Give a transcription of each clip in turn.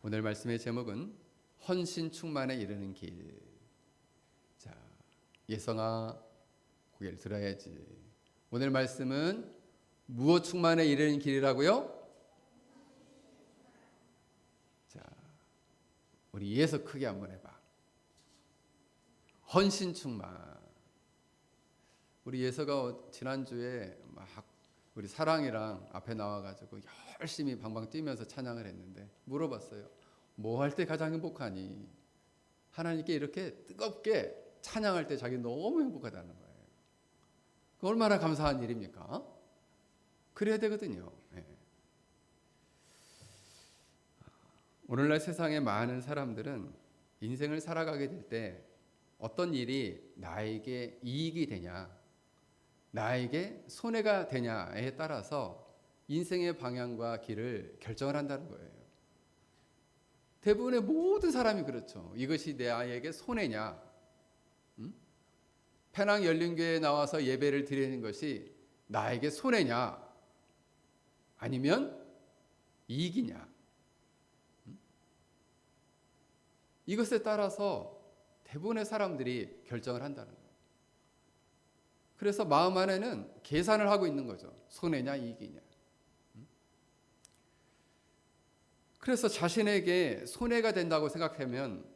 오늘 말씀의 제목은 헌신 충만에 이르는 길. 자, 예성아, 고개를 들어야지. 오늘 말씀은 무엇 충만에 이르는 길이라고요? 자, 우리 예서 크게 한번 해봐. 헌신 충만. 우리 예서가 지난주에 막 우리 사랑이랑 앞에 나와가지고 열심히 방방 뛰면서 찬양을 했는데 물어봤어요. 뭐 할 때 가장 행복하니? 하나님께 이렇게 뜨겁게 찬양할 때 자기 너무 행복하다는 거예요. 그 얼마나 감사한 일입니까? 그래야 되거든요. 네. 오늘날 세상의 많은 사람들은 인생을 살아가게 될 때 어떤 일이 나에게 이익이 되냐, 나에게 손해가 되냐에 따라서 인생의 방향과 길을 결정을 한다는 거예요. 대부분의 모든 사람이 그렇죠. 이것이 나에게 손해냐, 페낭 열린교회에 나와서 예배를 드리는 것이 나에게 손해냐, 아니면 이익이냐, 이것에 따라서 대부분의 사람들이 결정을 한다는 거예요. 그래서 마음 안에는 계산을 하고 있는 거죠. 손해냐 이익이냐. 그래서 자신에게 손해가 된다고 생각하면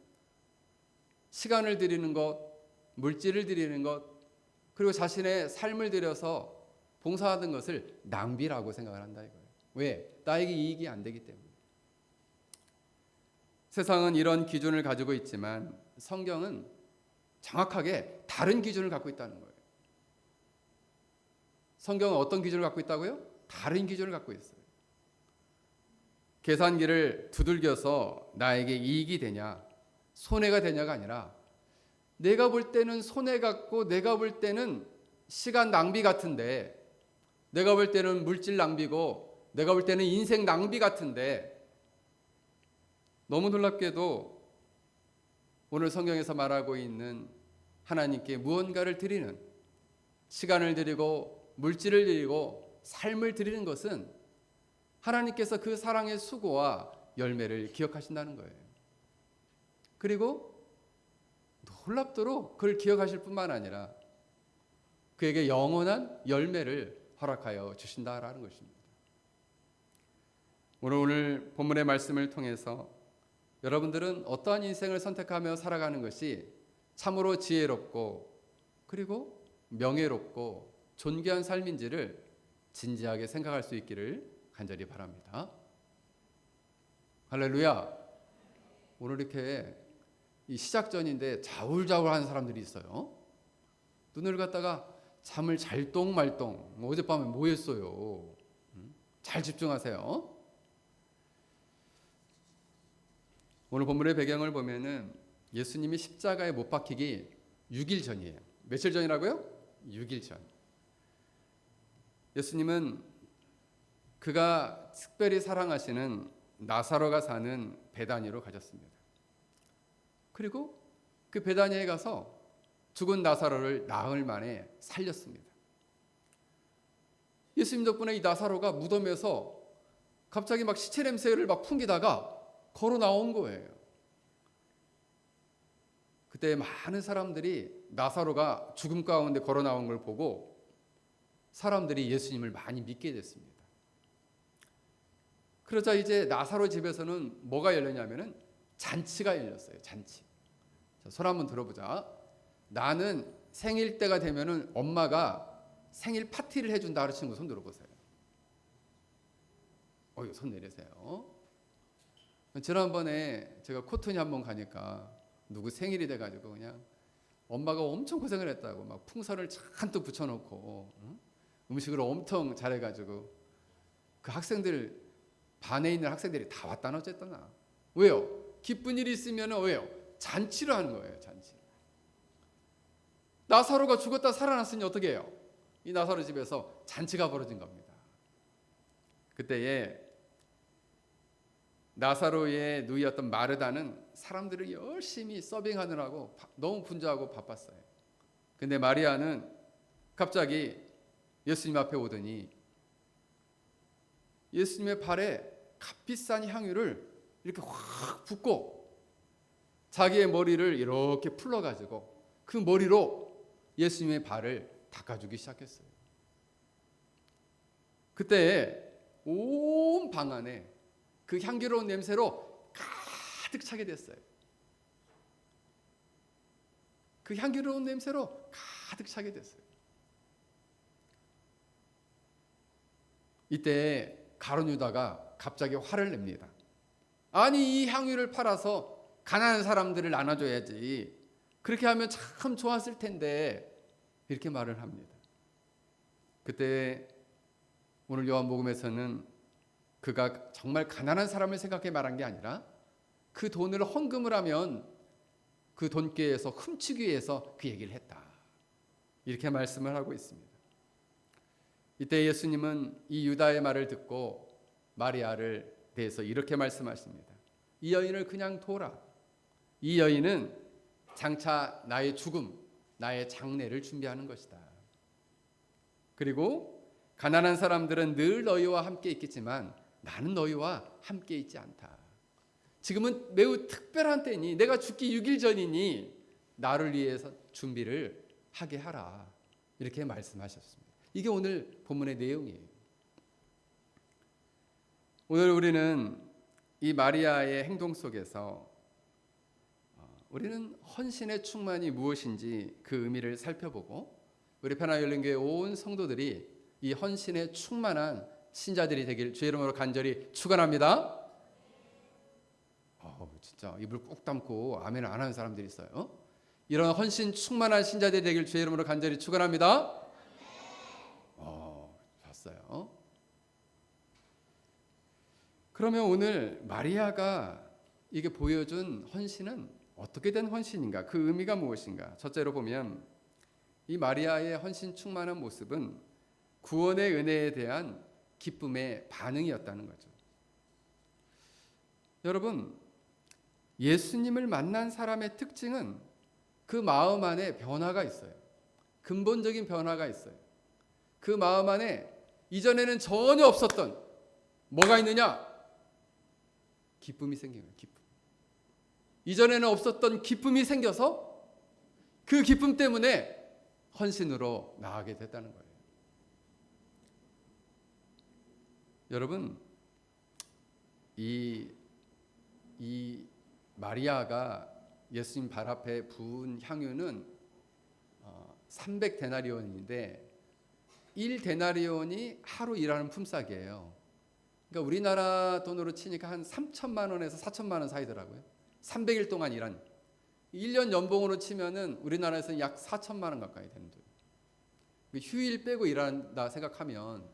시간을 들이는 것, 물질을 들이는 것, 그리고 자신의 삶을 들여서 봉사하는 것을 낭비라고 생각을 한다 이거예요. 왜? 나에게 이익이 안 되기 때문에. 세상은 이런 기준을 가지고 있지만 성경은 정확하게 다른 기준을 갖고 있다는 거예요. 성경은 어떤 기준을 갖고 있다고요? 다른 기준을 갖고 있어요. 계산기를 두들겨서 나에게 이익이 되냐, 손해가 되냐가 아니라 내가 볼 때는 손해 같고 내가 볼 때는 시간 낭비 같은데, 내가 볼 때는 물질 낭비고 내가 볼 때는 인생 낭비 같은데, 너무 놀랍게도 오늘 성경에서 말하고 있는 하나님께 무언가를 드리는, 시간을 드리고 물질을 드리고 삶을 드리는 것은 하나님께서 그 사랑의 수고와 열매를 기억하신다는 거예요. 그리고 놀랍도록 그걸 기억하실 뿐만 아니라 그에게 영원한 열매를 허락하여 주신다라는 것입니다. 오늘 본문의 말씀을 통해서 여러분들은 어떠한 인생을 선택하며 살아가는 것이 참으로 지혜롭고 그리고 명예롭고 존귀한 삶인지를 진지하게 생각할 수 있기를 간절히 바랍니다. 할렐루야. 오늘 이렇게 이 시작 전인데 자울자울하는 사람들이 있어요. 눈을 갖다가 잠을 잘똥말똥, 어젯밤에 뭐 했어요? 잘 집중하세요. 오늘 본문의 배경을 보면은 예수님이 십자가에 못 박히기 6일 전이에요. 며칠 전이라고요? 6일 전. 예수님은 그가 특별히 사랑하시는 나사로가 사는 베다니로 가셨습니다. 그리고 그 베다니에 가서 죽은 나사로를 나흘 만에 살렸습니다. 예수님 덕분에 이 나사로가 무덤에서 갑자기 막 시체 냄새를 막 풍기다가 걸어 나온 거예요. 그때 많은 사람들이 나사로가 죽음 가운데 걸어 나온 걸 보고 사람들이 예수님을 많이 믿게 됐습니다. 그러자 이제 나사로 집에서는 뭐가 열렸냐면은 잔치가 열렸어요. 잔치. 자, 손 한번 들어보자. 나는 생일 때가 되면은 엄마가 생일 파티를 해준다 하는 친구 손 들어보세요. 손 내리세요. 지난번에 제가 코튼이 한번 가니까 누구 생일이 돼가지고 그냥 엄마가 엄청 고생을 했다고 막 풍선을 잔뜩 붙여놓고 음식을 엄청 잘해가지고 그 학생들 반에 있는 학생들이 다 왔다나 어쨌거나. 왜요? 기쁜 일이 있으면 왜요? 잔치를 하는 거예요. 잔치. 나사로가 죽었다 살아났으니 어떻게 해요? 이 나사로 집에서 잔치가 벌어진 겁니다. 그때에 나사로의 누이였던 마르다는 사람들을 열심히 서빙하느라고 너무 분주하고 바빴어요. 근데 마리아는 갑자기 예수님 앞에 오더니 예수님의 발에 값비싼 향유를 이렇게 확 붓고 자기의 머리를 이렇게 풀러가지고 그 머리로 예수님의 발을 닦아주기 시작했어요. 그때 온 방 안에 그 향기로운 냄새로 가득 차게 됐어요. 그 향기로운 냄새로 가득 차게 됐어요. 이때 가룟 유다가 갑자기 화를 냅니다. 아니, 이 향유를 팔아서 가난한 사람들을 나눠줘야지. 그렇게 하면 참 좋았을 텐데. 이렇게 말을 합니다. 그때 오늘 요한복음에서는 그가 정말 가난한 사람을 생각해 말한 게 아니라 그 돈을 헌금을 하면 그 돈께에서 훔치기 위해서 그 얘기를 했다. 이렇게 말씀을 하고 있습니다. 이때 예수님은 이 유다의 말을 듣고 마리아를 대해서 이렇게 말씀하십니다. 이 여인을 그냥 둬라. 이 여인은 장차 나의 죽음, 나의 장례를 준비하는 것이다. 그리고 가난한 사람들은 늘 너희와 함께 있겠지만 나는 너희와 함께 있지 않다. 지금은 매우 특별한 때니 내가 죽기 6일 전이니 나를 위해서 준비를 하게 하라. 이렇게 말씀하셨습니다. 이게 오늘 본문의 내용이에요. 오늘 우리는 이 마리아의 행동 속에서 우리는 헌신의 충만이 무엇인지 그 의미를 살펴보고 우리 편하열린교회 온 성도들이 이 헌신에 충만한 신자들이 되길 주의 이름으로 간절히 축원합니다. 진짜 입을 꾹 담고 아멘을 안 하는 사람들이 있어요. 이런 헌신 충만한 신자들이 되길 주의 이름으로 간절히 축원합니다. 좋았어요. 그러면 오늘 마리아가 이게 보여준 헌신은 어떻게 된 헌신인가? 그 의미가 무엇인가? 첫째로 보면 이 마리아의 헌신 충만한 모습은 구원의 은혜에 대한 기쁨의 반응이었다는 거죠. 여러분, 예수님을 만난 사람의 특징은 그 마음 안에 변화가 있어요. 근본적인 변화가 있어요. 그 마음 안에 이전에는 전혀 없었던 뭐가 있느냐? 기쁨이 생겨요. 기쁨. 이전에는 없었던 기쁨이 생겨서 그 기쁨 때문에 헌신으로 나아가게 됐다는 거예요. 여러분, 이 마리아가 예수님 발 앞에 부은 향유는 300데나리온인데 1데나리온이 하루 일하는 품삯이에요. 그러니까 우리나라 돈으로 치니까 한 3천만 원에서 4천만 원 사이더라고요. 300일 동안 일한 1년 연봉으로 치면은 우리나라에서는 약 4천만 원 가까이 되는 돈. 휴일 빼고 일한다 생각하면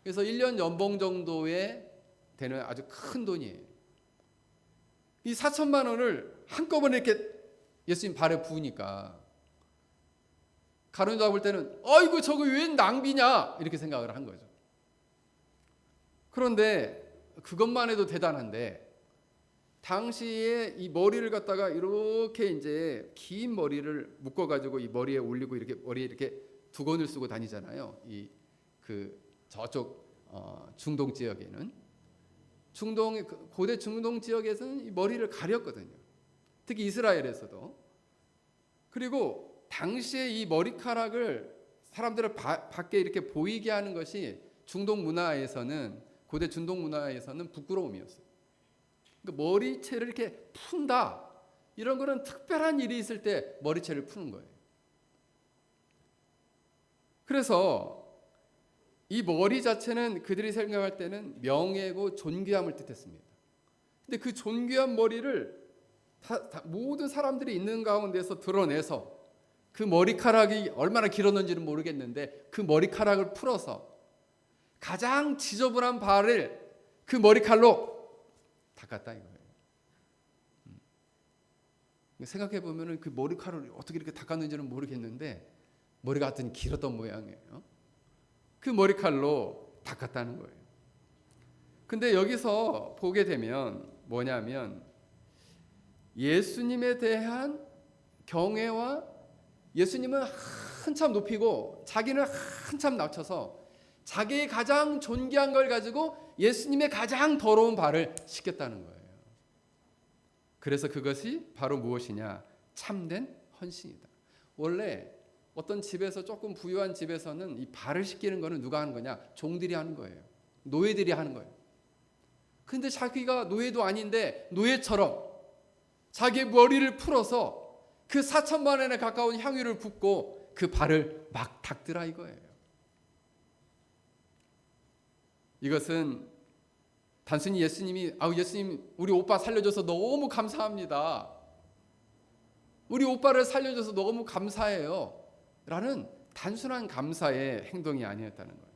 그래서 1년 연봉 정도에 되는 아주 큰 돈이에요. 이 4천만 원을 한꺼번에 이렇게 예수님 발에 부으니까 가룟 유다가 볼 때는 아이고 저거 웬 낭비냐 이렇게 생각을 한 거죠. 그런데 그것만 해도 대단한데 당시에 이 머리를 갖다가 이렇게 이제 긴 머리를 묶어가지고 이 머리에 올리고 이렇게 머리에 이렇게 두건을 쓰고 다니잖아요. 이 그 저쪽 중동 지역에는 고대 중동 지역에서는 이 머리를 가렸거든요. 특히 이스라엘에서도. 그리고 당시에 이 머리카락을 사람들을 밖에 이렇게 보이게 하는 것이 중동 문화에서는 고대 중동 문화에서는 부끄러움이었어요. 그러니까 머리채를 이렇게 푼다. 이런 거는 특별한 일이 있을 때 머리채를 푸는 거예요. 그래서 이 머리 자체는 그들이 생각할 때는 명예고 존귀함을 뜻했습니다. 근데 그 존귀한 머리를 모든 사람들이 있는 가운데서 드러내서 그 머리카락이 얼마나 길었는지는 모르겠는데 그 머리카락을 풀어서 가장 지저분한 발을 그 머리칼로 닦았다 이거예요. 생각해 보면은 그 머리카락을 어떻게 이렇게 닦았는지는 모르겠는데 머리가 하여튼 길었던 모양이에요. 그 머리칼로 닦았다는 거예요. 근데 여기서 보게 되면 뭐냐면 예수님에 대한 경외와 예수님은 한참 높이고 자기는 한참 낮춰서 자기의 가장 존귀한 걸 가지고 예수님의 가장 더러운 발을 씻겼다는 거예요. 그래서 그것이 바로 무엇이냐? 참된 헌신이다. 원래 어떤 집에서 조금 부유한 집에서는 이 발을 씻기는 거는 누가 하는 거냐? 종들이 하는 거예요. 노예들이 하는 거예요. 근데 자기가 노예도 아닌데 노예처럼 자기의 머리를 풀어서 그 4천만 원에 가까운 향유를 붓고 그 발을 막 닦더라 이거예요. 이것은 단순히 예수님이 예수님 우리 오빠 살려줘서 너무 감사합니다. 우리 오빠를 살려줘서 너무 감사해요. 라는 단순한 감사의 행동이 아니었다는 거예요.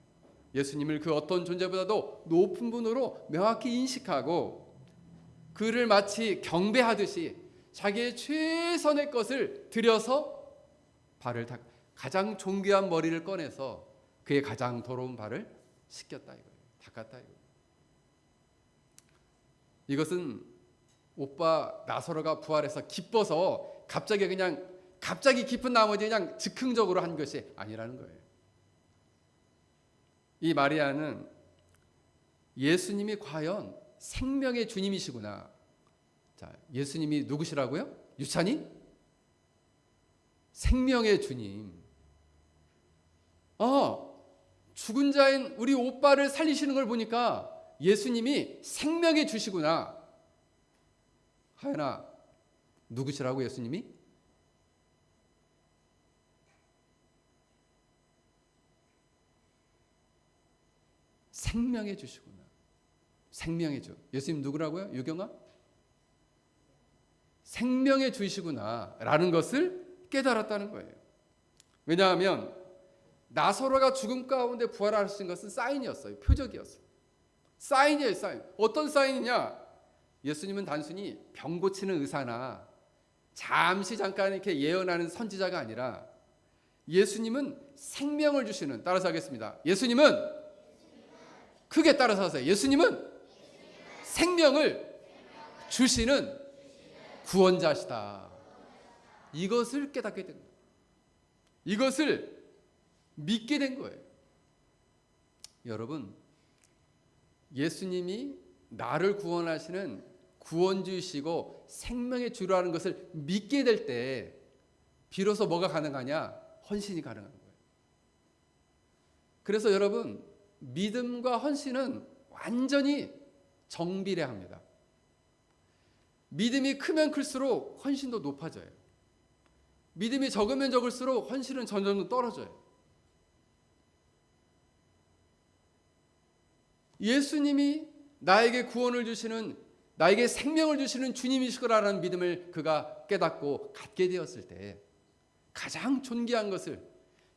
예수님을 그 어떤 존재보다도 높은 분으로 명확히 인식하고 그를 마치 경배하듯이 자기의 최선의 것을 들여서 발을 가장 존귀한 머리를 꺼내서 그의 가장 더러운 발을 씻겼다 이거예요. 닦았다 이거예요. 이것은 오빠 나사로가 부활해서 기뻐서 갑자기 기쁜 나머지 그냥 즉흥적으로 한 것이 아니라는 거예요. 이 마리아는 예수님이 과연 생명의 주님이시구나. 자, 예수님이 누구시라고요? 유찬이? 생명의 주님. 죽은 자인 우리 오빠를 살리시는 걸 보니까 예수님이 생명의 주시구나. 하연아, 누구시라고 예수님이? 생명의 주시구나. 생명의 주. 예수님 누구라고요? 유경아? 생명의 주시구나 라는 것을 깨달았다는 거예요. 왜냐하면 나사로가 죽음 가운데 부활하신 것은 사인이었어요. 표적이었어요. 사인이에요. 사인. 어떤 사인이냐? 예수님은 단순히 병 고치는 의사나 잠깐 이렇게 예언하는 선지자가 아니라 예수님은 생명을 주시는, 따라서 하겠습니다. 예수님은 크게 따라서 하세요. 예수님은 생명을 주시는 구원자시다. 이것을 깨닫게 된 거예요. 이것을 믿게 된 거예요. 여러분, 예수님이 나를 구원하시는 구원주이시고 생명의 주라는 것을 믿게 될 때 비로소 뭐가 가능하냐? 헌신이 가능한 거예요. 그래서 여러분, 믿음과 헌신은 완전히 정비례합니다. 믿음이 크면 클수록 헌신도 높아져요. 믿음이 적으면 적을수록 헌신은 점점 떨어져요. 예수님이 나에게 구원을 주시는, 나에게 생명을 주시는 주님이시구나라는 믿음을 그가 깨닫고 갖게 되었을 때 가장 존귀한 것을,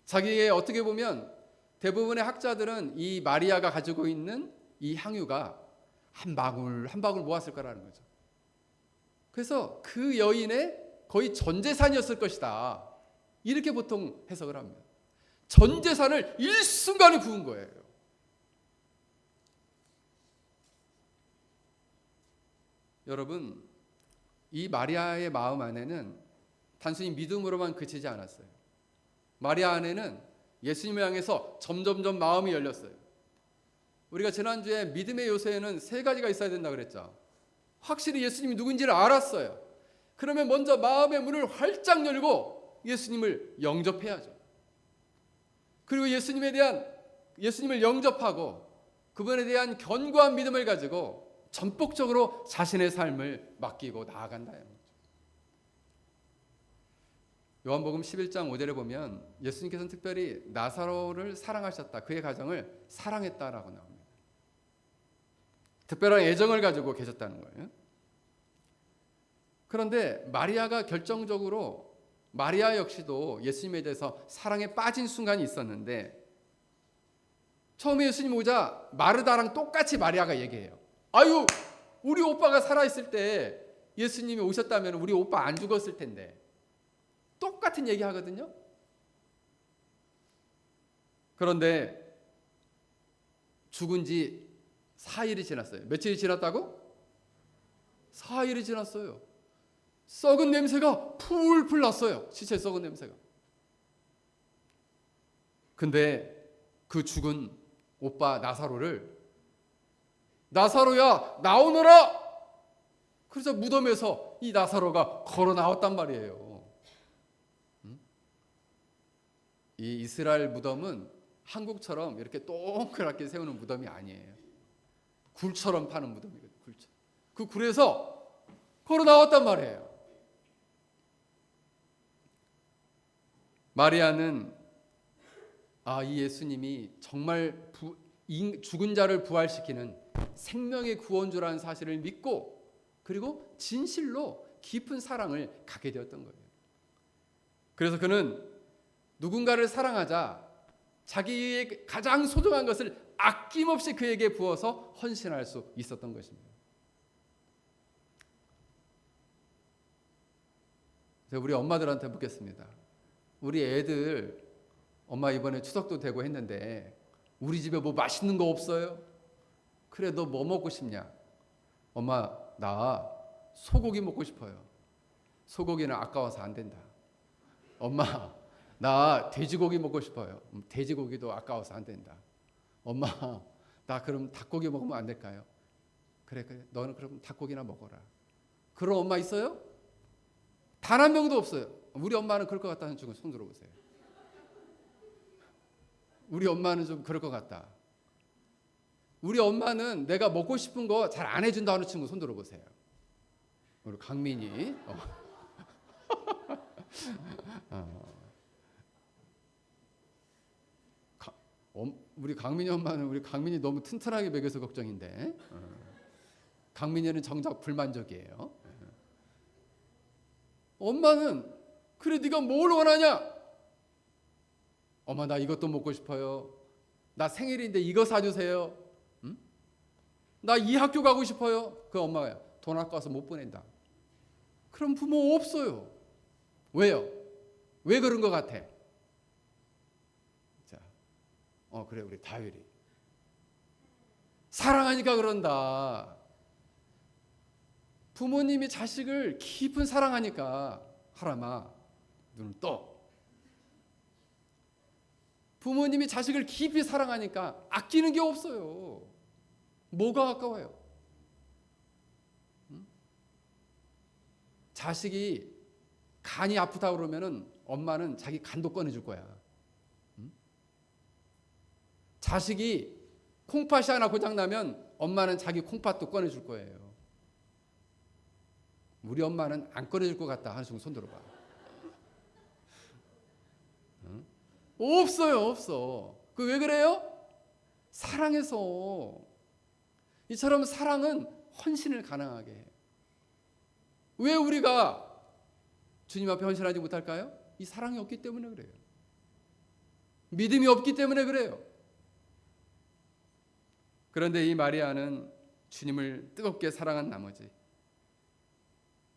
자기의 어떻게 보면 대부분의 학자들은 이 마리아가 가지고 있는 이 향유가 한 방울 모았을 거라는 거죠. 그래서 그 여인의 거의 전 재산이었을 것이다. 이렇게 보통 해석을 합니다. 전 재산을 일순간에 부은 거예요. 여러분, 이 마리아의 마음 안에는 단순히 믿음으로만 그치지 않았어요. 마리아 안에는 예수님을 향해서 점점점 마음이 열렸어요. 우리가 지난주에 믿음의 요소에는 세 가지가 있어야 된다고 그랬죠. 확실히 예수님이 누군지를 알았어요. 그러면 먼저 마음의 문을 활짝 열고 예수님을 영접해야죠. 그리고 예수님을 영접하고 그분에 대한 견고한 믿음을 가지고 전폭적으로 자신의 삶을 맡기고 나아간다. 요한복음 11장 5절에 보면 예수님께서는 특별히 나사로를 사랑하셨다. 그의 가정을 사랑했다라고 나옵니다. 특별한 애정을 가지고 계셨다는 거예요. 그런데 마리아가 결정적으로, 마리아 역시도 예수님에 대해서 사랑에 빠진 순간이 있었는데, 처음에 예수님 오자 마르다랑 똑같이 마리아가 얘기해요. 아유, 우리 오빠가 살아있을 때 예수님이 오셨다면 우리 오빠 안 죽었을 텐데. 똑같은 얘기 하거든요. 그런데 죽은 지 4일이 지났어요. 며칠이 지났다고? 4일이 지났어요. 썩은 냄새가 풀풀 났어요. 시체 썩은 냄새가. 근데 그 죽은 오빠 나사로를, 나사로야 나오너라! 그래서 무덤에서 이 나사로가 걸어 나왔단 말이에요. 이 이스라엘 무덤은 한국처럼 이렇게 동그랗게 세우는 무덤이 아니에요. 굴처럼 파는 무덤이거든요. 굴처럼. 그 굴에서 걸어 나왔단 말이에요. 마리아는 이 예수님이 정말 죽은 자를 부활시키는 생명의 구원주라는 사실을 믿고 그리고 진실로 깊은 사랑을 갖게 되었던 거예요. 그래서 그는 누군가를 사랑하자 자기의 가장 소중한 것을 아낌없이 그에게 부어서 헌신할 수 있었던 것입니다. 제가 우리 엄마들한테 묻겠습니다. 우리 애들 엄마 이번에 추석도 되고 했는데 우리 집에 뭐 맛있는 거 없어요? 그래 너 뭐 먹고 싶냐? 엄마 나 소고기 먹고 싶어요. 소고기는 아까워서 안 된다. 엄마 나 돼지고기 먹고 싶어요. 돼지고기도 아까워서 안 된다. 엄마 나 그럼 닭고기 먹으면 안 될까요? 그래 너는 그럼 닭고기나 먹어라. 그런 엄마 있어요? 단 한 명도 없어요. 우리 엄마는 그럴 것 같다는 친구 손 들어보세요. 우리 엄마는 좀 그럴 것 같다. 우리 엄마는 내가 먹고 싶은 거 잘 안 해준다 하는 친구 손 들어보세요. 우리 강민이. 우리 강민이 엄마는 우리 강민이 너무 튼튼하게 먹여서 걱정인데 강민이는 정작 불만족이에요. 엄마는 그래 네가 뭘 원하냐? 엄마 나 이것도 먹고 싶어요. 나 생일인데 이거 사주세요. 응? 나 이 학교 가고 싶어요. 그 엄마가 돈 아까워서 못 보낸다. 그럼 부모 없어요. 왜요? 왜 그런 것 같아? 자, 그래 우리 다율이 사랑하니까 그런다. 부모님이 자식을 깊은 사랑하니까 하람아 눈을 떠. 부모님이 자식을 깊이 사랑하니까 아끼는 게 없어요. 뭐가 아까워요? 자식이 간이 아프다 그러면은 엄마는 자기 간도 꺼내줄 거야. 자식이 콩팥이 하나 고장나면 엄마는 자기 콩팥도 꺼내줄 거예요. 우리 엄마는 안 꺼내줄 것 같다 하는 친구 손 들어봐. 없어요, 없어. 그 왜 그래요? 사랑해서. 이처럼 사랑은 헌신을 가능하게 해요. 왜 우리가 주님 앞에 헌신하지 못할까요? 이 사랑이 없기 때문에 그래요. 믿음이 없기 때문에 그래요. 그런데 이 마리아는 주님을 뜨겁게 사랑한 나머지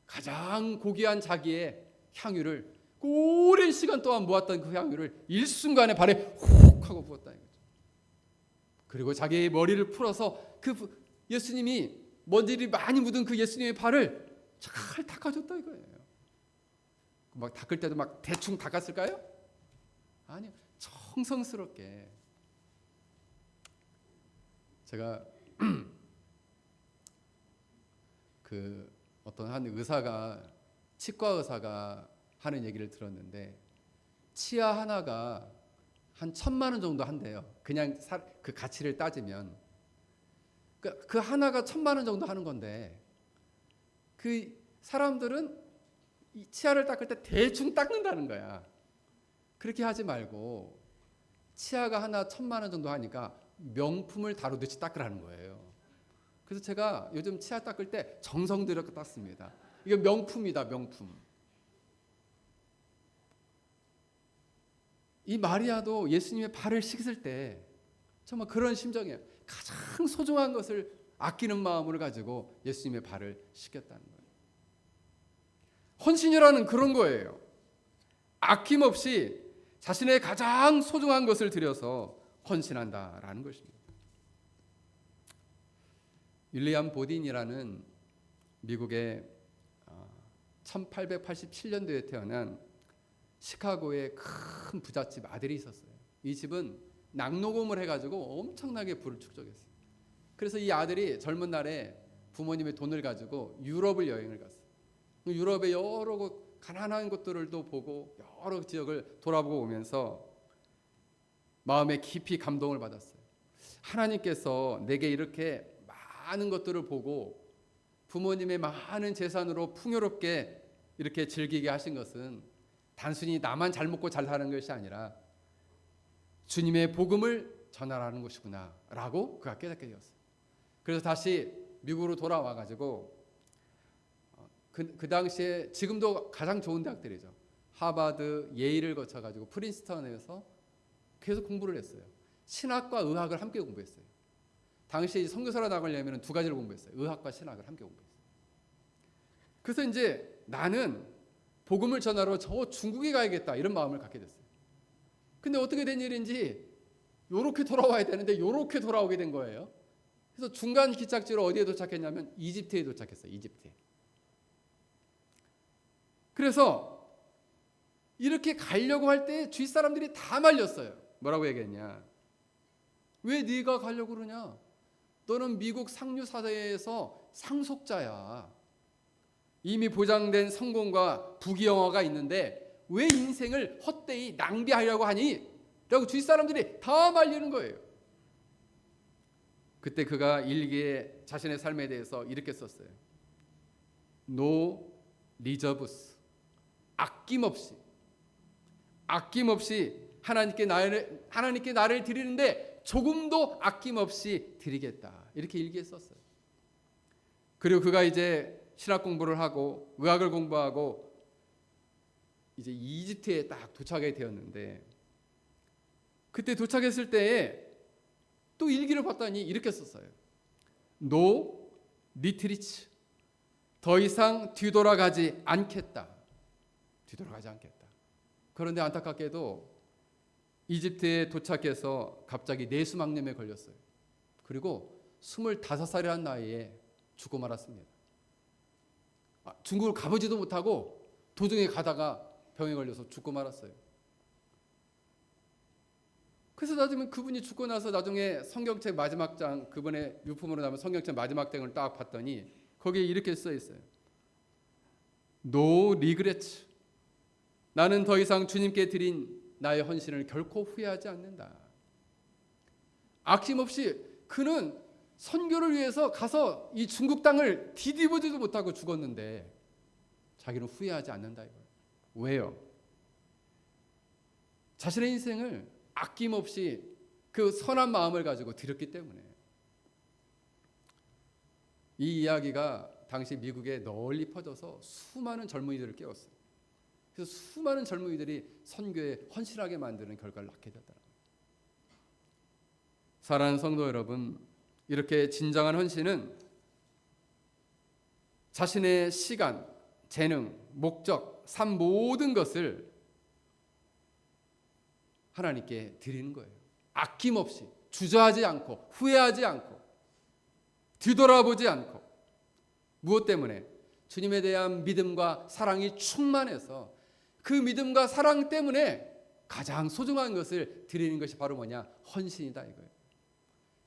가장 고귀한 자기의 향유를 오랜 시간 동안 모았던 그 향유를 일순간에 발에 훅 하고 부었다는 거죠. 그리고 자기의 머리를 풀어서 그 예수님이 먼지를 많이 묻은 그 예수님의 발을 잘 닦아줬다 이거예요. 막 닦을 때도 막 대충 닦았을까요? 아니요. 정성스럽게. 제가 그 어떤 한 의사가 치과 의사가 하는 얘기를 들었는데 치아 하나가 한 1,000만 원 정도 한대요. 그냥 그 가치를 따지면 그 하나가 1,000만 원 정도 하는 건데 그 사람들은 이 치아를 닦을 때 대충 닦는다는 거야. 그렇게 하지 말고 치아가 하나 1,000만 원 정도 하니까 명품을 다루듯이 닦으라는 거예요. 그래서 제가 요즘 치아 닦을 때 정성 들여 닦습니다. 이게 명품이다, 명품. 이 마리아도 예수님의 발을 씻을 때 정말 그런 심정이에요. 가장 소중한 것을 아끼는 마음을 가지고 예수님의 발을 씻겼다는 거예요. 헌신이라는 그런 거예요. 아낌없이 자신의 가장 소중한 것을 들여서 헌신한다라는 것입니다. 윌리엄 보딘이라는 미국의 1887년도에 태어난 시카고의 큰 부잣집 아들이 있었어요. 이 집은 낙농업을 해가지고 엄청나게 부를 축적했어요. 그래서 이 아들이 젊은 날에 부모님의 돈을 가지고 유럽을 여행을 갔어요. 유럽의 여러 곳 가난한 곳들도 보고 여러 지역을 돌아보고 오면서 마음에 깊이 감동을 받았어요. 하나님께서 내게 이렇게 많은 것들을 보고 부모님의 많은 재산으로 풍요롭게 이렇게 즐기게 하신 것은 단순히 나만 잘 먹고 잘 사는 것이 아니라 주님의 복음을 전하라는 것이구나 라고 그가 깨닫게 되었어요. 그래서 다시 미국으로 돌아와 가지고 그 당시에 지금도 가장 좋은 대학들이죠. 하버드, 예일을 거쳐 가지고 프린스턴에서 계속 공부를 했어요. 신학과 의학을 함께 공부했어요. 당시에 선교사로 나가려면 두 가지를 공부했어요. 의학과 신학을 함께 공부했어요. 그래서 이제 나는 복음을 전하러 저 중국에 가야겠다 이런 마음을 갖게 됐어요. 근데 어떻게 된 일인지 요렇게 돌아와야 되는데 요렇게 돌아오게 된 거예요. 그래서 중간 기착지로 어디에 도착했냐면 이집트에 도착했어요. 이집트에. 그래서 이렇게 가려고 할 때 주위 사람들이 다 말렸어요. 뭐라고 얘기했냐? 왜 네가 가려고 그러냐? 너는 미국 상류 사회에서 상속자야. 이미 보장된 성공과 부귀영화가 있는데 왜 인생을 헛되이 낭비하려고 하니? 라고 주위 사람들이 다 말리는 거예요. 그때 그가 일기에 자신의 삶에 대해서 이렇게 썼어요. No reserves. 아낌없이 하나님께 나를 드리는데 조금도 아낌없이 드리겠다. 이렇게 일기에 썼어요. 그리고 그가 이제 신학 공부를 하고 의학을 공부하고 이제 이집트에 딱 도착하게 되었는데 그때 도착했을 때에 또 일기를 봤더니 이렇게 썼어요. No retreat. 더 이상 뒤돌아가지 않겠다. 그런데 안타깝게도 이집트에 도착해서 갑자기 뇌수막염에 걸렸어요. 그리고 25살이라는 나이에 죽고 말았습니다. 중국을 가보지도 못하고 도중에 가다가 병에 걸려서 죽고 말았어요. 그래서 나중에 그분이 죽고 나서 나중에 성경책 마지막 장, 그분의 유품으로 남은 성경책 마지막 장을 딱 봤더니 거기에 이렇게 써 있어요. No regret. 나는 더 이상 주님께 드린 나의 헌신을 결코 후회하지 않는다. 아낌없이 그는 선교를 위해서 가서 이 중국 땅을 뒤집어지도 못하고 죽었는데 자기는 후회하지 않는다 이거예요. 왜요? 자신의 인생을 아낌없이 그 선한 마음을 가지고 드렸기 때문에. 이 이야기가 당시 미국에 널리 퍼져서 수많은 젊은이들을 깨웠어요. 그래서 수많은 젊은이들이 선교에 헌신하게 만드는 결과를 낳게 되었다. 사랑하는 성도 여러분, 이렇게 진정한 헌신은 자신의 시간, 재능, 목적, 삶 모든 것을 하나님께 드리는 거예요. 아낌없이, 주저하지 않고, 후회하지 않고, 뒤돌아보지 않고. 무엇 때문에? 주님에 대한 믿음과 사랑이 충만해서 그 믿음과 사랑 때문에 가장 소중한 것을 드리는 것이 바로 뭐냐? 헌신이다 이거예요.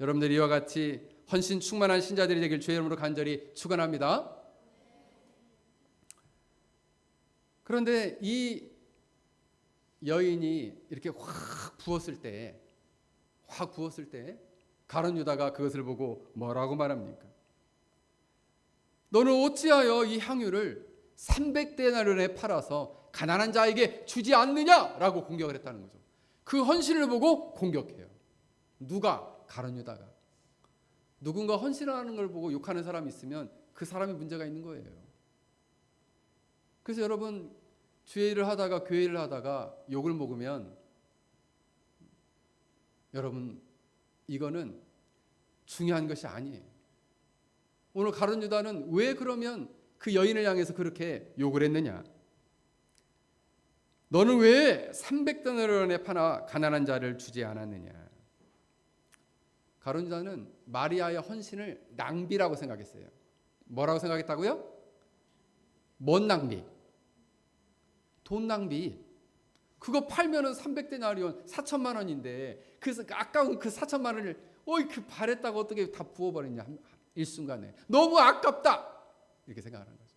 여러분들 이와 같이 헌신 충만한 신자들이 되길 주의 이름으로 간절히 축원합니다. 그런데 이 여인이 이렇게 확 부었을 때 가룟 유다가 그것을 보고 뭐라고 말합니까? 너는 어찌하여 이 향유를 300데나리온에 팔아서 가난한 자에게 주지 않느냐라고 공격을 했다는 거죠. 그 헌신을 보고 공격해요. 누가? 가룟 유다가. 누군가 헌신하는 걸 보고 욕하는 사람이 있으면 그 사람이 문제가 있는 거예요. 그래서 여러분 주의 일을 하다가 교회 일을 하다가 욕을 먹으면 여러분 이거는 중요한 것이 아니에요. 오늘 가룟 유다는 왜 그러면 그 여인을 향해서 그렇게 욕을 했느냐? 너는 왜 300데나리온에 파나 가난한 자를 주지 않았느냐? 가룟 유다는 마리아의 헌신을 낭비라고 생각했어요. 뭐라고 생각했다고요? 뭔 낭비? 돈 낭비. 그거 팔면은 300데나리온 4천만 원인데 그래서 아까운 그 4천만 원을 그 바랬다고 어떻게 다 부어버리냐 일순간에. 너무 아깝다 이렇게 생각하는 거죠.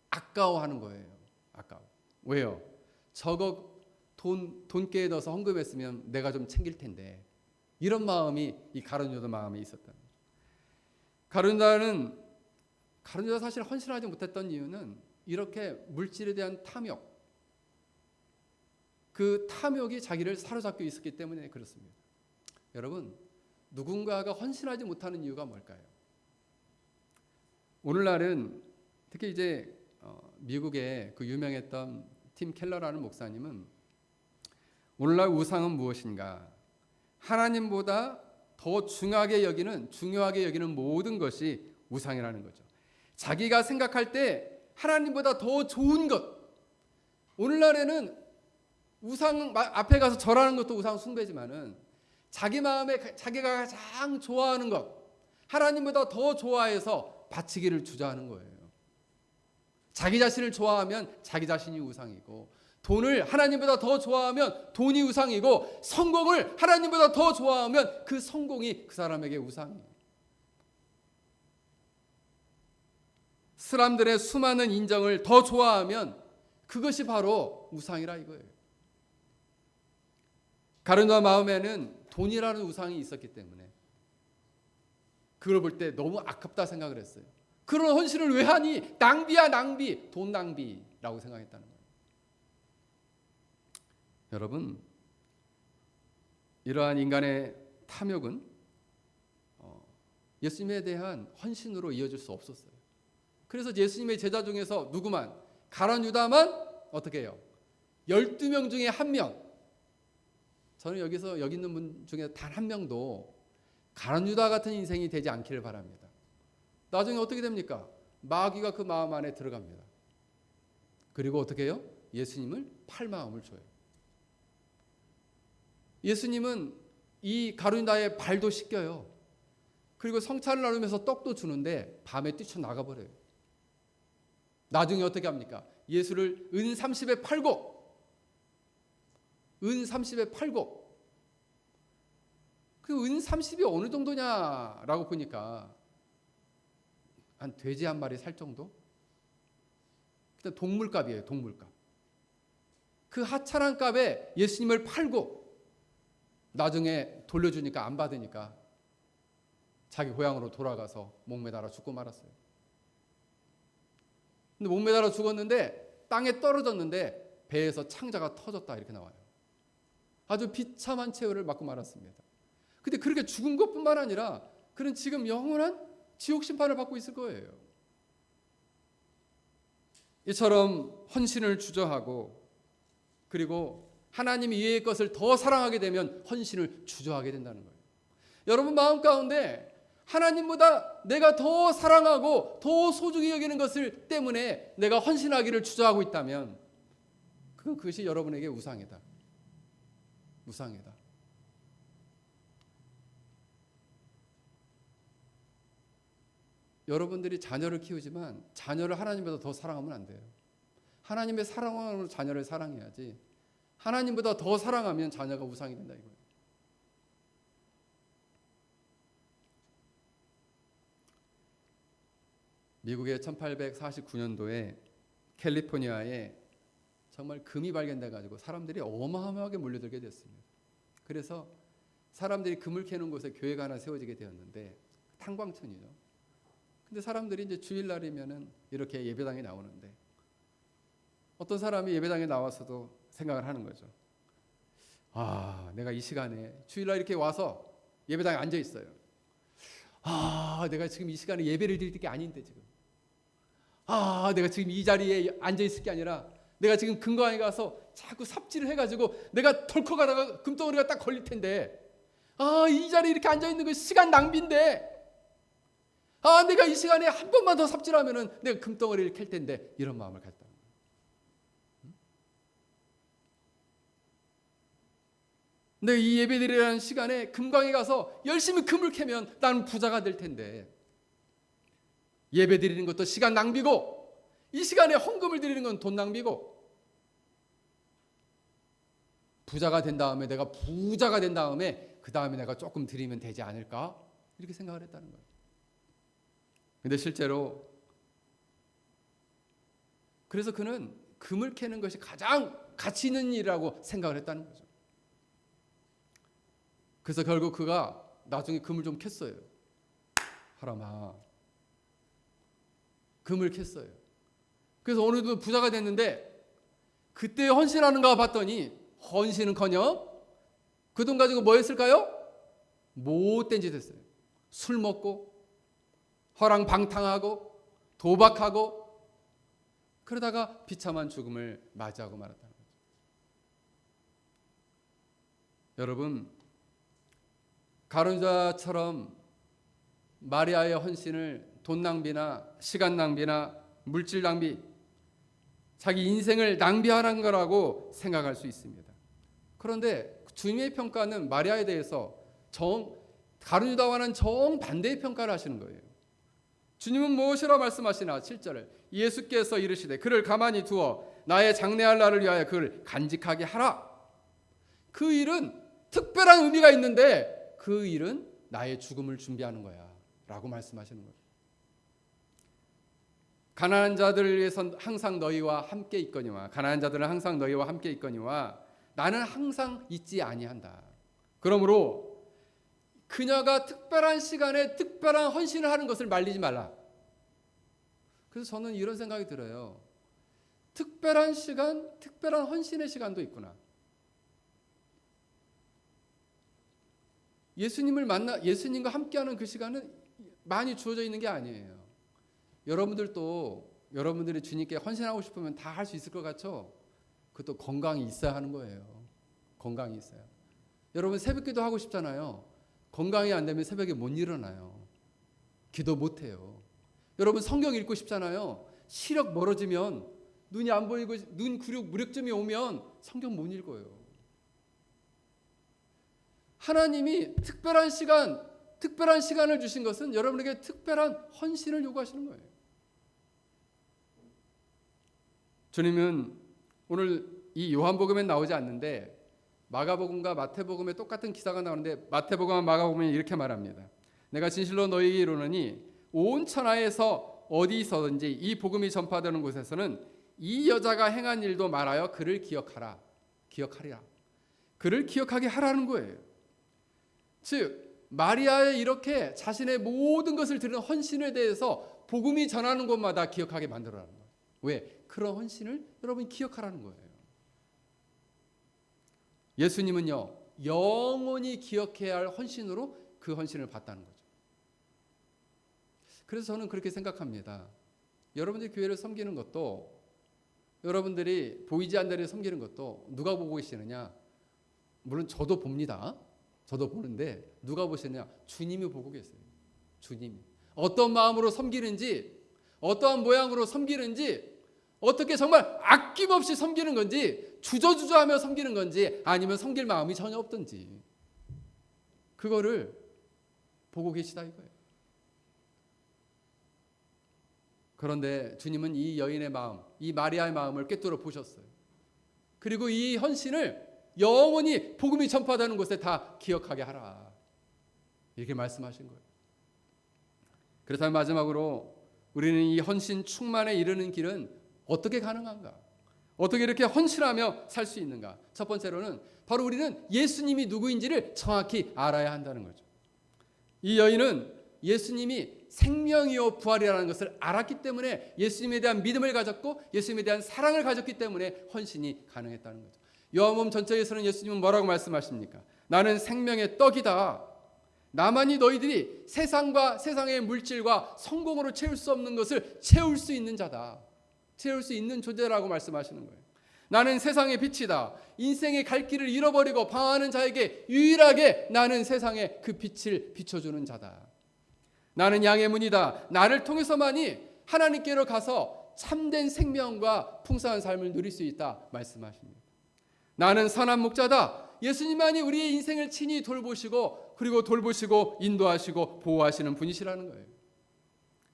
아까워하는 거예요. 아까워. 왜요? 저거 돈깨에 넣어서 헌금했으면 내가 좀 챙길 텐데. 이런 마음이 이 가룟 유다 마음에 있었다는 거예요. 가룟 유다 사실 헌신하지 못했던 이유는 이렇게 물질에 대한 탐욕, 그 탐욕이 자기를 사로잡고 있었기 때문에 그렇습니다. 여러분, 누군가가 헌신하지 못하는 이유가 뭘까요? 오늘날은 특히 이제 미국의 그 유명했던 팀 켈러라는 목사님은 오늘날 우상은 무엇인가? 하나님보다 더 중요하게 여기는 모든 것이 우상이라는 거죠. 자기가 생각할 때 하나님보다 더 좋은 것. 오늘날에는 우상 앞에 가서 절하는 것도 우상 숭배지만은 자기 마음에 자기가 가장 좋아하는 것, 하나님보다 더 좋아해서 바치기를 주저하는 거예요. 자기 자신을 좋아하면 자기 자신이 우상이고, 돈을 하나님보다 더 좋아하면 돈이 우상이고, 성공을 하나님보다 더 좋아하면 그 성공이 그 사람에게 우상이에요. 사람들의 수많은 인정을 더 좋아하면 그것이 바로 우상이라 이거예요. 가룟 유다 마음에는 돈이라는 우상이 있었기 때문에 그걸 볼 때 너무 아깝다 생각을 했어요. 그런 헌신을 왜 하니? 낭비야 낭비, 돈 낭비라고 생각했다는 거예요. 여러분, 이러한 인간의 탐욕은 예수님에 대한 헌신으로 이어질 수 없었어요. 그래서 예수님의 제자 중에서 누구만? 가룟 유다만 어떻게 해요? 12명 중에 1명. 저는 여기 있는 분 중에 단 한 명도 가룟 유다 같은 인생이 되지 않기를 바랍니다. 나중에 어떻게 됩니까? 마귀가 그 마음 안에 들어갑니다. 그리고 어떻게 해요? 예수님을 팔 마음을 줘요. 예수님은 이 가룟 유다의 발도 씻겨요. 그리고 성찬을 나누면서 떡도 주는데 밤에 뛰쳐나가 버려요. 나중에 어떻게 합니까? 예수를 은 30에 팔고, 은 30에 팔고, 그 은 30이 어느 정도냐라고 보니까 한 돼지 한 마리 살 정도? 일단 동물값이에요, 동물값. 그 하찮은 값에 예수님을 팔고 나중에 돌려주니까 안 받으니까 자기 고향으로 돌아가서 목매달아 죽고 말았어요. 근데 목매달아 죽었는데 땅에 떨어졌는데 배에서 창자가 터졌다 이렇게 나와요. 아주 비참한 최후를 맞고 말았습니다. 근데 그렇게 죽은 것뿐만 아니라 그는 지금 영원한 지옥 심판을 받고 있을 거예요. 이처럼 헌신을 주저하고 그리고 하나님 이외의 것을 더 사랑하게 되면 헌신을 주저하게 된다는 거예요. 여러분 마음 가운데 하나님보다 내가 더 사랑하고 더 소중히 여기는 것을 때문에 내가 헌신하기를 주저하고 있다면 그것이 여러분에게 우상이다. 우상이다. 여러분들이 자녀를 키우지만 자녀를 하나님보다 더 사랑하면 안 돼요. 하나님의 사랑으로 자녀를 사랑해야지. 하나님보다 더 사랑하면 자녀가 우상이 된다 이거예요. 미국의 1849년도에 캘리포니아에 정말 금이 발견돼 가지고 사람들이 어마어마하게 몰려들게 됐습니다. 그래서 사람들이 금을 캐는 곳에 교회가 하나 세워지게 되었는데 탄광촌이죠. 근데 사람들이 이제 주일날이면은 이렇게 예배당에 나오는데 어떤 사람이 예배당에 나와서도 생각을 하는 거죠. 아, 내가 이 시간에 주일날 이렇게 와서 예배당에 앉아 있어요. 아, 내가 지금 이 시간에 예배를 드릴 게 아닌데 지금. 아, 내가 지금 이 자리에 앉아 있을 게 아니라 내가 지금 금광에 가서 자꾸 삽질을 해가지고 내가 덜컥 가다가 금덩어리가 딱 걸릴 텐데 아, 이 자리에 이렇게 앉아 있는 거 시간 낭비인데 아, 내가 이 시간에 한 번만 더 삽질하면은 내가 금덩어리를 캘 텐데 이런 마음을 갖다. 근데 이 예배드리라는 시간에 금광에 가서 열심히 금을 캐면 나는 부자가 될 텐데 예배드리는 것도 시간 낭비고 이 시간에 헌금을 드리는 건 돈 낭비고 부자가 된 다음에 내가 부자가 된 다음에 그 다음에 내가 조금 드리면 되지 않을까 이렇게 생각을 했다는 거예요. 근데 실제로 그래서 그는 금을 캐는 것이 가장 가치 있는 일이라고 생각을 했다는 거죠. 그래서 결국 그가 나중에 금을 좀 캤어요. 하람아, 금을 캤어요. 그래서 어느 날 부자가 됐는데 그때 헌신하는가 봤더니 헌신은커녕 그 돈 가지고 뭐 했을까요? 못된 짓 했어요. 술 먹고 허랑방탕하고 도박하고 그러다가 비참한 죽음을 맞이하고 말았다는 거죠. 여러분, 가룟유다처럼 마리아의 헌신을 돈 낭비나 시간 낭비나 물질 낭비, 자기 인생을 낭비하는 거라고 생각할 수 있습니다. 그런데 주님의 평가는 마리아에 대해서 가룟유다와는 정반대의 평가를 하시는 거예요. 주님은 무엇이라 말씀하시나? 7절을 예수께서 이르시되 그를 가만히 두어 나의 장래할 날을 위하여 그를 간직하게 하라. 그 일은 특별한 의미가 있는데 그 일은 나의 죽음을 준비하는 거야 라고 말씀하시는 거예요. 가난한 자들을 위해서 항상 너희와 함께 있거니와 가난한 자들은 항상 너희와 함께 있거니와 나는 항상 잊지 아니한다. 그러므로 그녀가 특별한 시간에 특별한 헌신을 하는 것을 말리지 말라. 그래서 저는 이런 생각이 들어요. 특별한 시간, 특별한 헌신의 시간도 있구나. 예수님과 함께하는 그 시간은 많이 주어져 있는 게 아니에요. 여러분들이 주님께 헌신하고 싶으면 다 할 수 있을 것 같죠? 그것도 건강이 있어야 하는 거예요. 건강이 있어야. 여러분 새벽기도 하고 싶잖아요. 건강이 안 되면 새벽에 못 일어나요. 기도 못 해요. 여러분 성경 읽고 싶잖아요. 시력 멀어지면 눈이 안 보이고 눈 무력점이 오면 성경 못 읽어요. 하나님이 특별한 시간을 주신 것은 여러분에게 특별한 헌신을 요구하시는 거예요. 주님은 오늘 이 요한복음에 나오지 않는데 마가복음과 마태복음에 똑같은 기사가 나오는데 마태복음과 마가복음에 이렇게 말합니다. 내가 진실로 너희에게 이르노니 온 천하에서 어디서든지 이 복음이 전파되는 곳에서는 이 여자가 행한 일도 말하여 그를 기억하리라. 그를 기억하게 하라는 거예요. 즉 마리아의 이렇게 자신의 모든 것을 드리는 헌신에 대해서 복음이 전하는 곳마다 기억하게 만들어라는 거예요. 왜? 그런 헌신을 여러분이 기억하라는 거예요. 예수님은요 영원히 기억해야 할 헌신으로 그 헌신을 받다는 거죠. 그래서 저는 그렇게 생각합니다. 여러분들이 교회를 섬기는 것도 여러분들이 보이지 않는 데를 섬기는 것도 누가 보고 계시느냐? 물론 저도 봅니다. 저도 보는데 누가 보시느냐? 주님이 보고 계세요. 주님이 어떤 마음으로 섬기는지, 어떠한 모양으로 섬기는지, 어떻게 정말 아낌없이 섬기는 건지, 주저주저하며 섬기는 건지, 아니면 섬길 마음이 전혀 없든지 그거를 보고 계시다 이거예요. 그런데 주님은 이 여인의 마음, 이 마리아의 마음을 꿰뚫어 보셨어요. 그리고 이 헌신을 영원히 복음이 전파되는 곳에 다 기억하게 하라 이렇게 말씀하신 거예요. 그렇다면 마지막으로 우리는 이 헌신 충만에 이르는 길은 어떻게 가능한가? 어떻게 이렇게 헌신하며 살 수 있는가? 첫 번째로는 바로 우리는 예수님이 누구인지를 정확히 알아야 한다는 거죠. 이 여인은 예수님이 생명이요 부활이라는 것을 알았기 때문에 예수님에 대한 믿음을 가졌고 예수님에 대한 사랑을 가졌기 때문에 헌신이 가능했다는 거죠. 요한복음 전체에서는 예수님은 뭐라고 말씀하십니까? 나는 생명의 떡이다. 나만이 너희들이 세상과 세상의 물질과 성공으로 채울 수 없는 것을 채울 수 있는 자다. 채울 수 있는 존재라고 말씀하시는 거예요. 나는 세상의 빛이다. 인생의 갈 길을 잃어버리고 방황하는 자에게 유일하게 나는 세상에 그 빛을 비춰주는 자다. 나는 양의 문이다. 나를 통해서만이 하나님께로 가서 참된 생명과 풍성한 삶을 누릴 수 있다 말씀하십니다. 나는 선한 목자다. 예수님만이 우리의 인생을 친히 돌보시고 그리고 인도하시고 보호하시는 분이시라는 거예요.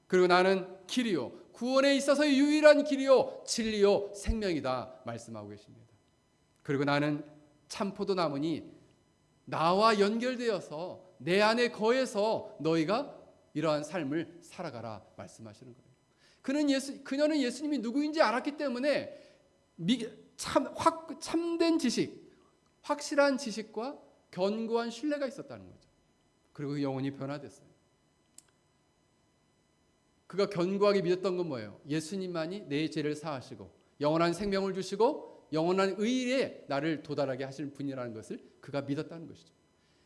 그리고 나는 길이요 구원에 있어서의 유일한 길이요 진리요 생명이다 말씀하고 계십니다. 그리고 나는 참 포도나무니 나와 연결되어서 내 안에 거해서 너희가 이러한 삶을 살아가라 말씀하시는 거예요. 그녀는 예수님이 누구인지 알았기 때문에 참된 지식, 확실한 지식과 견고한 신뢰가 있었다는 거죠. 그리고 그 영혼이 변화됐어요. 그가 견고하게 믿었던 건 뭐예요? 예수님만이 내 죄를 사하시고 영원한 생명을 주시고 영원한 의에 나를 도달하게 하시는 분이라는 것을 그가 믿었다는 것이죠.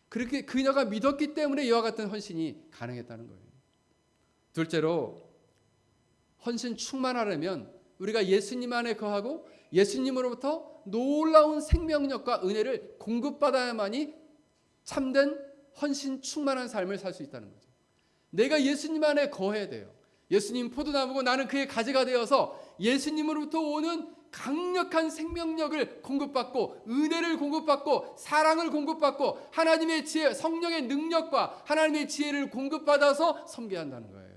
그렇게 그녀가 믿었기 때문에 이와 같은 헌신이 가능했다는 거예요. 둘째로, 헌신 충만하려면 우리가 예수님 안에 거하고 예수님으로부터 놀라운 생명력과 은혜를 공급받아야만이 참된 헌신 충만한 삶을 살 수 있다는 거죠. 내가 예수님 안에 거해야 돼요. 예수님 포도나무고 나는 그의 가지가 되어서 예수님으로부터 오는 강력한 생명력을 공급받고 은혜를 공급받고 사랑을 공급받고 하나님의 지혜, 성령의 능력과 하나님의 지혜를 공급받아서 섬겨야 한다는 거예요.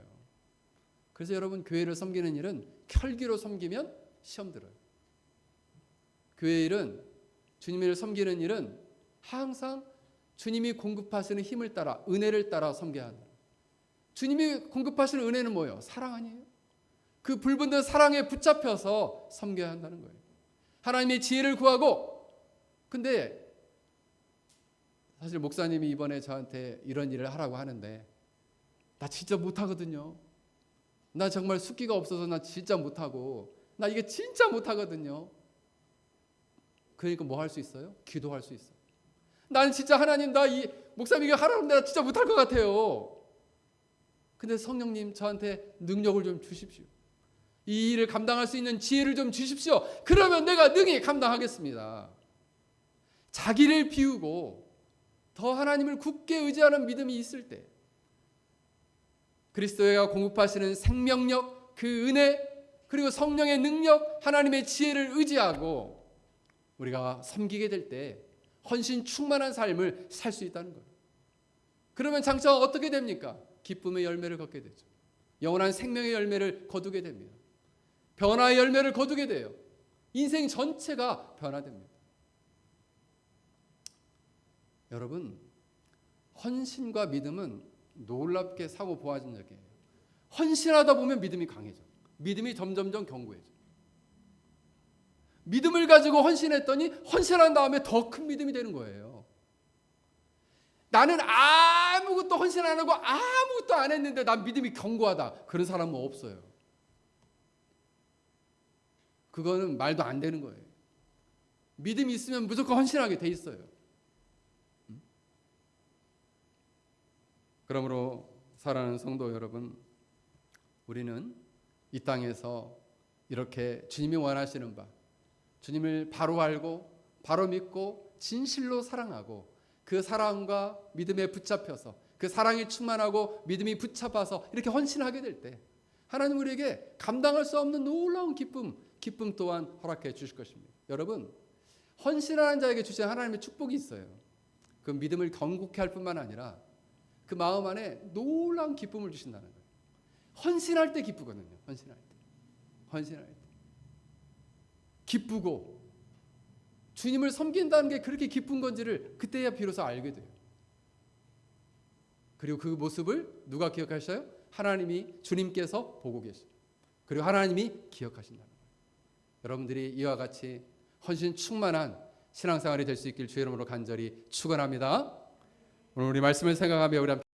그래서 여러분, 교회를 섬기는 일은 혈기로 섬기면 시험 들어요. 교회 일은, 주님의 일을 섬기는 일은 항상 주님이 공급하시는 힘을 따라, 은혜를 따라 섬겨야 한다. 주님이 공급하시는 은혜는 뭐예요? 사랑 아니에요? 그 불붙는 사랑에 붙잡혀서 섬겨야 한다는 거예요. 하나님의 지혜를 구하고. 근데 사실 목사님이 이번에 저한테 이런 일을 하라고 하는데 나 진짜 못하거든요. 나 정말 숫기가 없어서 나 진짜 못하고 나 이게 진짜 못하거든요. 그러니까 뭐 할 수 있어요? 기도할 수 있어요. 나는 진짜 하나님, 나 이 목사님 이거 하라고 하는데 나 진짜 못할 것 같아요. 근데 성령님 저한테 능력을 좀 주십시오. 이 일을 감당할 수 있는 지혜를 좀 주십시오. 그러면 내가 능히 감당하겠습니다. 자기를 비우고 더 하나님을 굳게 의지하는 믿음이 있을 때, 그리스도가 공급하시는 생명력, 그 은혜, 그리고 성령의 능력, 하나님의 지혜를 의지하고 우리가 섬기게 될 때 헌신 충만한 삶을 살 수 있다는 거예요. 그러면 장차 어떻게 됩니까? 기쁨의 열매를 걷게 되죠. 영원한 생명의 열매를 거두게 됩니다. 변화의 열매를 거두게 돼요. 인생 전체가 변화됩니다. 여러분, 헌신과 믿음은 놀랍게 상호 보완적이에요. 헌신하다 보면 믿음이 강해져. 믿음이 점점점 견고해져. 믿음을 가지고 헌신했더니 헌신한 다음에 더 큰 믿음이 되는 거예요. 나는 아무것도 헌신 안 하고 아무것도 안 했는데 난 믿음이 견고하다. 그런 사람은 없어요. 그거는 말도 안 되는 거예요. 믿음이 있으면 무조건 헌신하게 돼 있어요. 그러므로 사랑하는 성도 여러분, 우리는 이 땅에서 이렇게 주님이 원하시는 바, 주님을 바로 알고 바로 믿고 진실로 사랑하고 그 사랑과 믿음에 붙잡혀서 그 사랑이 충만하고 믿음이 붙잡아서 이렇게 헌신하게 될 때 하나님 우리에게 감당할 수 없는 놀라운 기쁨 또한 허락해 주실 것입니다. 여러분, 헌신하는 자에게 주신 하나님의 축복이 있어요. 그 믿음을 견고케 할 뿐만 아니라 그 마음 안에 놀라운 기쁨을 주신다는 거예요. 헌신할 때 기쁘거든요. 헌신할 때 기쁘고 주님을 섬긴다는 게 그렇게 기쁜 건지를 그때야 비로소 알게 돼요. 그리고 그 모습을 누가 기억하셔요? 하나님이, 주님께서 보고 계시죠. 그리고 하나님이 기억하신다는 거예요. 여러분들이 이와 같이 헌신 충만한 신앙생활이 될 수 있길 주의 이름으로 간절히 축원합니다. 오늘 우리 말씀을 생각하며 우리 함께